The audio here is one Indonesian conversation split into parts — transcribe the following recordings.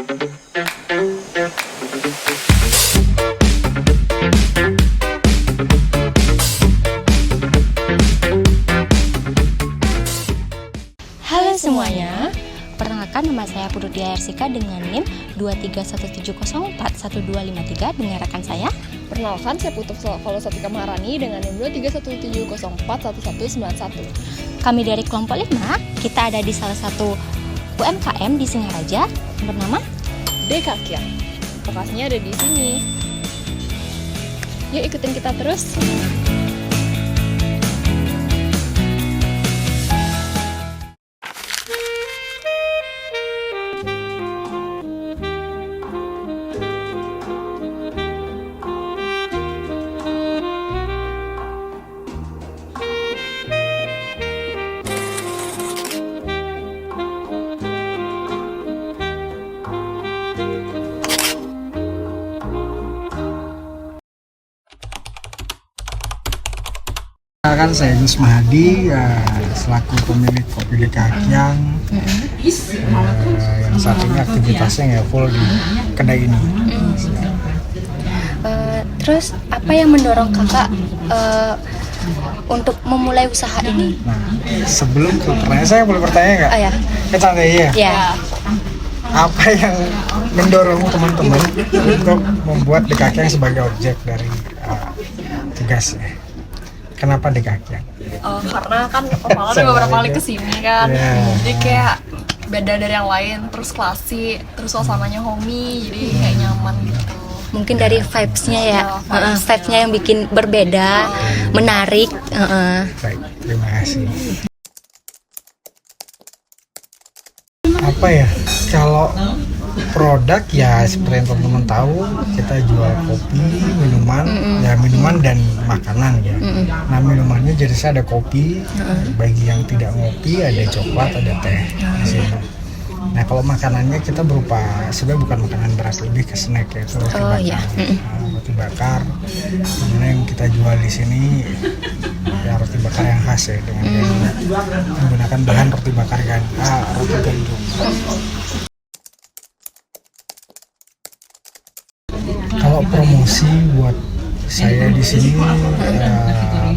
Halo semuanya, perkenalkan nama saya Purudia Ersika dengan NIM 23170411253 dengan rekan saya. Perkenalkan, saya Putri Falosatika Maharani dengan NIM 23170041191. Kami dari kelompok 5, kita ada di salah satu UMKM di Singaraja bernama Dekakia. Lokasinya ada di sini. Yuk ikutin kita terus. Kan saya Gus Mahadi, selaku pemilik Kopi Dekakiang, yang saat ini aktivitasnya ya full di kedai ini. Terus apa yang mendorong kakak untuk memulai usaha ini? Nah, sebelum ke pertanyaan, saya boleh bertanya nggak? Oh ya. Kan santai ya. Ya. Apa yang mendorong teman-teman untuk membuat Dekakiang sebagai objek dari tugasnya? Kenapa Dekakiang? Karena kan Opala udah beberapa kali kesini kan, jadi kayak beda dari yang lain, terus klasik, terus suasananya homey, jadi kayak nyaman gitu. Mungkin dari vibes-nya ya, vibes-nya yang bikin berbeda, menarik. Baik, terima kasih. Apa ya, kalau produk ya seperti yang teman-teman tahu, kita jual kopi, minuman, ya minuman dan makanan ya. Nah minumannya jadi saya ada kopi, bagi yang tidak ngopi ada coklat, ada teh di sini. Nah kalau makanannya kita berupa, sebenarnya bukan makanan berat, lebih ke snack ya, itu roti bakar. Iya. Roti bakar, kemudian yang kita jual di sini ya roti bakar yang khas ya, dengan menggunakan bahan roti bakar roti gandum. Kalau promosi buat saya di sini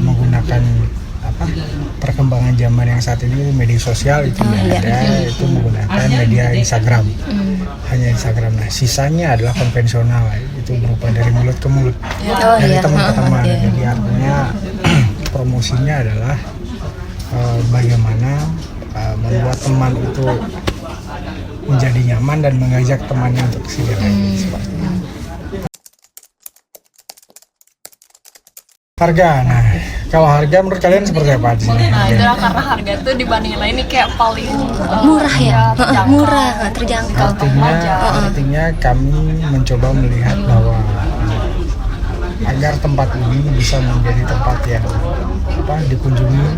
menggunakan perkembangan zaman yang saat ini, media sosial itu ada, itu menggunakan media Instagram, hanya Instagram. Nah sisanya adalah konvensional, itu berupa dari mulut ke mulut, dari teman ke teman. Jadi artinya promosinya adalah bagaimana membuat teman itu menjadi nyaman dan mengajak temannya untuk kesini lagi, seperti itu. Harga, nah kalau harga menurut kalian seperti apa di sini? Nah itulah karena harga tuh dibandingin lain ini kayak paling Murah ya, murah, terjangkau. Artinya kami mencoba melihat bahwa agar tempat ini bisa menjadi tempat yang dikunjungi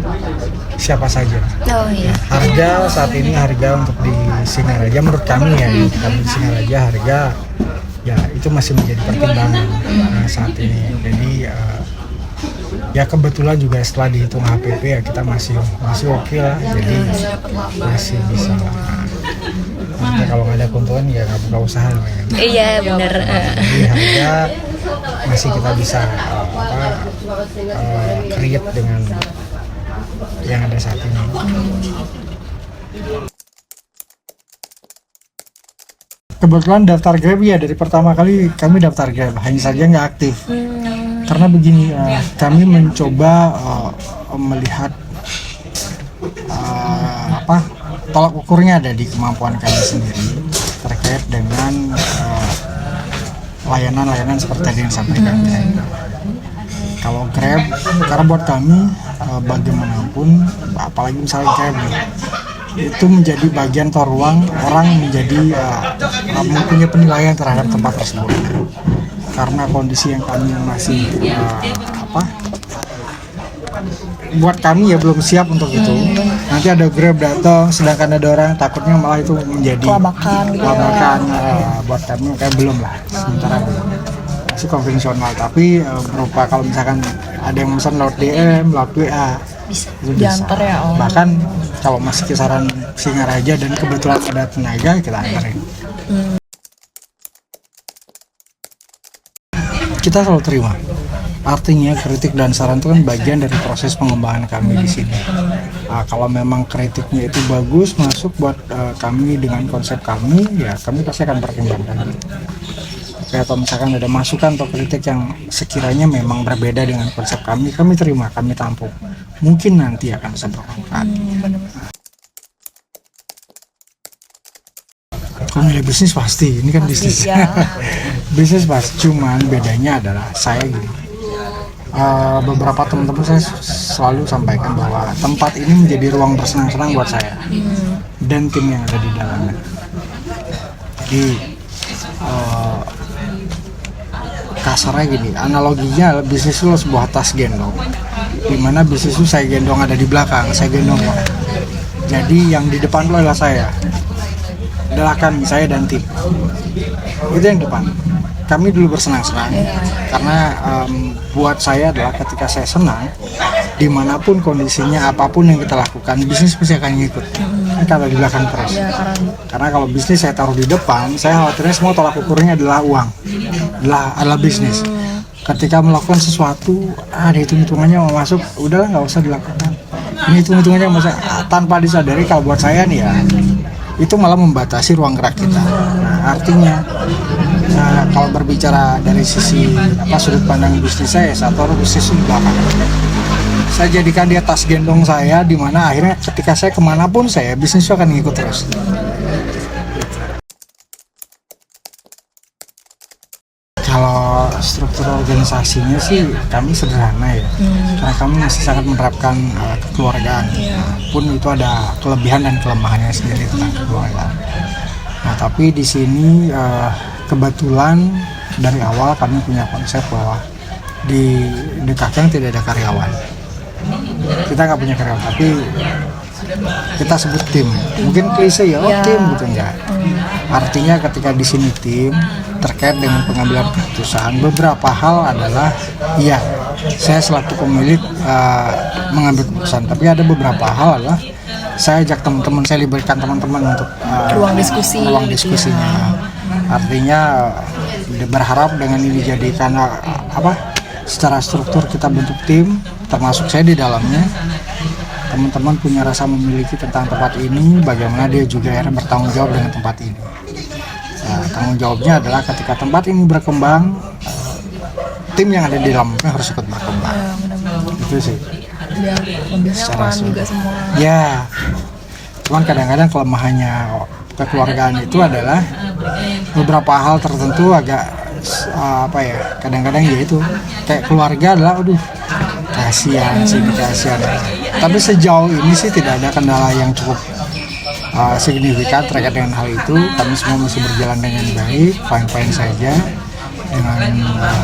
siapa saja. Oh iya. Harga saat ini, harga untuk di Singaraja menurut kami ya, kami di Singaraja harga ya itu masih menjadi pertimbangan saat ini. Jadi ya kebetulan juga setelah dihitung HPP ya kita masih oke lah, jadi masih bisa. Nanti kalau nggak ada keuntungan ya nggak buka usaha namanya. Iya benar. Jadi harga masih kita bisa create dengan yang ada saat ini. Kebetulan daftar Grab ya, dari pertama kali kami daftar Grab, hanya saja nggak aktif. Karena begini, kami mencoba melihat tolak ukurnya ada di kemampuan kami sendiri terkait dengan layanan-layanan seperti tadi yang disampaikan. Kalau Grab, karena buat kami bagaimanapun, apalagi misalnya Grab itu menjadi bagian atau ruang orang menjadi mempunyai penilaian terhadap tempat tersebut. Karena kondisi yang kami masih buat kami ya belum siap untuk itu. Nanti ada Grab datang, sedangkan ada orang, takutnya malah itu menjadi kelabakan. Buat kami kayak belum lah, sementara belum. Masih konvensional, tapi berupa kalau misalkan ada yang pesan lewat DM, lewat WA, Bisa diantar ya. Bahkan kalau masih kisaran Singaraja dan kebetulan ada tenaga, kita antarin. kita selalu terima. Artinya kritik dan saran itu kan bagian dari proses pengembangan kami di sini. Kalau memang kritiknya itu bagus, masuk buat kami dengan konsep kami, ya kami pasti akan pertimbangkan. Atau misalkan ada masukan atau kritik yang sekiranya memang berbeda dengan konsep kami terima, kami tampung. Mungkin nanti akan bisa bermanfaat. Kalau nilai bisnis pasti, ini kan bisnis. Ya. Bisnis pasti, cuman bedanya adalah saya gini. Beberapa teman-teman saya selalu sampaikan bahwa tempat ini menjadi ruang bersenang-senang buat saya dan tim yang ada di dalamnya. Jadi kasarnya gini, analoginya bisnis itu sebuah tas gendong, dimana bisnis itu saya gendong ada di belakang, saya gendong. Jadi yang di depan itu adalah saya, adalah kami, saya dan tim. Itu yang depan. Kami dulu bersenang-senang karena buat saya adalah ketika saya senang, dimanapun kondisinya, apapun yang kita lakukan, bisnis pasti akan ngikut. Kalau di belakang terus. Karena kalau bisnis saya taruh di depan, saya khawatirnya semua tolak ukurnya adalah uang, adalah bisnis. Ketika melakukan sesuatu, ada hitung-hitungannya mau masuk, udahlah nggak usah dilakukan. Ini hitung-hitungannya masa tanpa disadari kalau buat saya nih ya, itu malah membatasi ruang gerak kita. Nah, artinya kalau berbicara dari sisi sudut pandang bisnis saya taruh bisnis di belakang. Saya jadikan dia tas gendong saya, di mana akhirnya ketika saya kemanapun saya, bisnis itu akan ngikut terus. Kalau struktur organisasinya sih kami sederhana ya, karena kami masih sangat menerapkan kekeluargaan. Pun itu ada kelebihan dan kelemahannya sendiri tentang kekeluargaan. Nah, tapi di sini kebetulan dari awal kami punya konsep bahwa di Kakeng tidak ada karyawan. Kita nggak punya karyawan, tapi kita sebut tim. Mungkin klise ya, tim gitu enggak. Artinya ketika di sini tim terkait dengan pengambilan keputusan, beberapa hal adalah iya, saya selaku pemilik mengambil keputusan, tapi ada beberapa hal adalah saya ajak teman-teman, saya libatkan teman-teman untuk ruang diskusinya. Artinya berharap dengan ini dijadikan secara struktur kita bentuk tim, termasuk saya di dalamnya. Teman-teman punya rasa memiliki tentang tempat ini, bagaimana dia juga akhirnya bertanggung jawab dengan tempat ini. Nah, tanggung jawabnya adalah ketika tempat ini berkembang, tim yang ada di dalamnya harus ikut berkembang. Itu sih. Biar lebih nyaman juga semua. Ya, cuman kadang-kadang kelemahannya kekeluargaan itu adalah beberapa hal tertentu agak kadang-kadang ya itu kayak keluarga adalah kasihan. Tapi sejauh ini sih tidak ada kendala yang cukup signifikan terkait dengan hal itu. Kami semua masih berjalan dengan baik, fine-fine saja dengan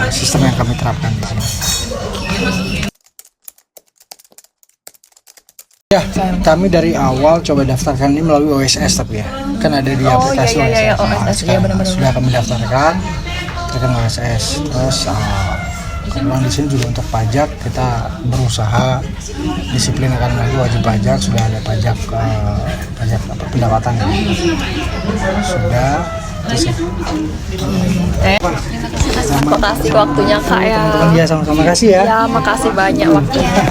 sistem yang kami terapkan di sini. Ya, kami dari awal coba daftarkan ini melalui OSS, tapi ya kan ada di aplikasi OSS. Sudah kami daftarkan terkait OSS. Terus kemudian di sini juga untuk pajak kita berusaha disiplin akan melalui wajib pajak. Sudah ada pajak pendapatan sudah. Terima kasih waktunya Kak ya. Teman-teman ya, sama-sama kasih ya. Ya, makasih banyak waktunya.